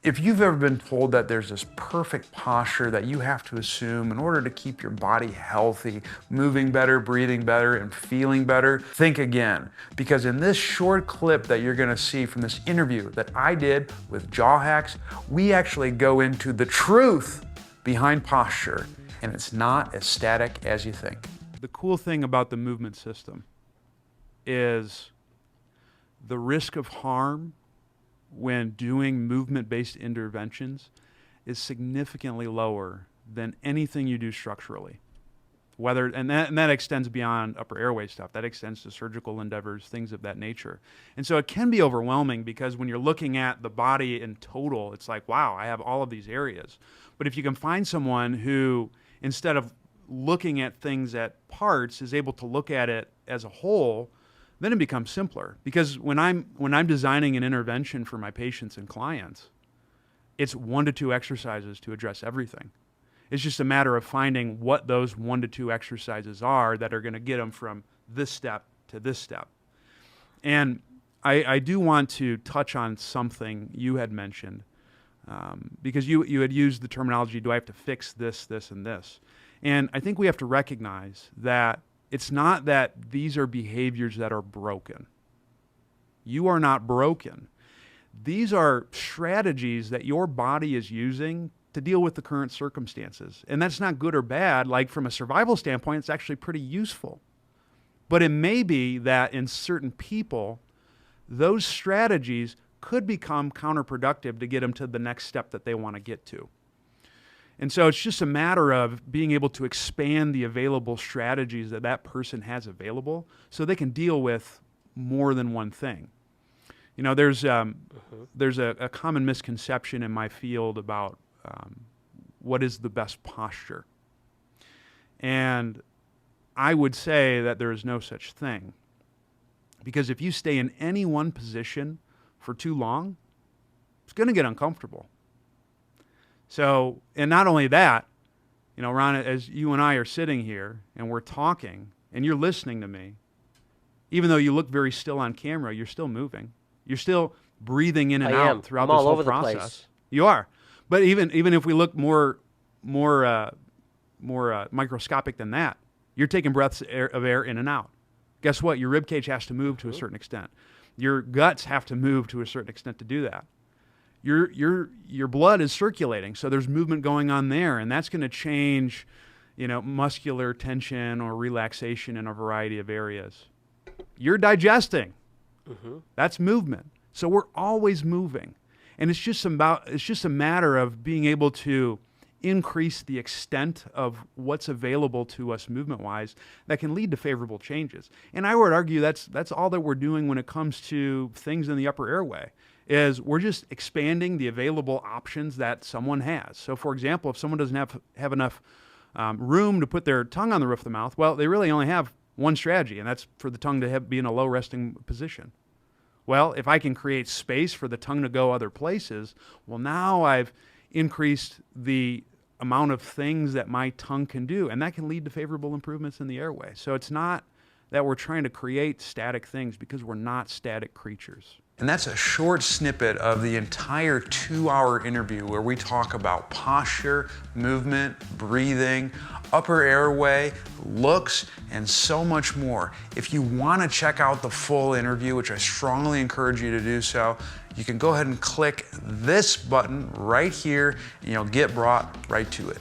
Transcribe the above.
If you've ever been told that there's this perfect posture that you have to assume in order to keep your body healthy, moving better, breathing better, and feeling better, think again. Because in this short clip that you're gonna see from this interview that I did with Jaw Hacks, we actually go into the truth behind posture, and it's not as static as you think. The cool thing about the movement system is the risk of harm when doing movement-based interventions is significantly lower than anything you do structurally. And that extends beyond upper airway stuff. That extends to surgical endeavors, things of that nature. And so it can be overwhelming because when you're looking at the body in total, it's like, wow, I have all of these areas. But if you can find someone who, instead of looking at things at parts, is able to look at it as a whole, then it becomes simpler. Because when I'm designing an intervention for my patients and clients, it's 1 to 2 exercises to address everything. It's just a matter of finding what those 1 to 2 exercises are that are going to get them from this step to this step. And I do want to touch on something you had mentioned, because you had used the terminology, do I have to fix this, this, and this? And I think we have to recognize that it's not that these are behaviors that are broken. You are not broken. These are strategies that your body is using to deal with the current circumstances. And that's not good or bad. Like from a survival standpoint, it's actually pretty useful. But it may be that in certain people, those strategies could become counterproductive to get them to the next step that they want to get to. And so it's just a matter of being able to expand the available strategies that that person has available so they can deal with more than one thing. You know, there's a common misconception in my field about what is the best posture. And I would say that there is no such thing. Because if you stay in any one position for too long, it's going to get uncomfortable. So, and not only that, you know, Ron, as you and I are sitting here and we're talking and you're listening to me, even though you look very still on camera, you're still moving. You're still breathing in and out throughout this whole process. You are. But even if we look more microscopic than that, you're taking breaths of air in and out. Guess what? Your rib cage has to move to a certain extent. Your guts have to move to a certain extent to do that. Your blood is circulating, so there's movement going on there, and that's going to change, you know, muscular tension or relaxation in a variety of areas. You're digesting. That's movement. So we're always moving, and it's just a matter of being able to increase the extent of what's available to us movement-wise that can lead to favorable changes. And I would argue that's all that we're doing when it comes to things in the upper airway. Is we're just expanding the available options that someone has. So for example, if someone doesn't have enough room to put their tongue on the roof of the mouth, well, they really only have one strategy, and that's for the tongue to be in a low resting position. Well, if I can create space for the tongue to go other places, well, now I've increased the amount of things that my tongue can do, and that can lead to favorable improvements in the airway. So it's not that we're trying to create static things, because we're not static creatures. And that's a short snippet of the entire 2-hour interview where we talk about posture, movement, breathing, upper airway, looks, and so much more. If you want to check out the full interview, which I strongly encourage you to do so, you can go ahead and click this button right here and you'll get brought right to it.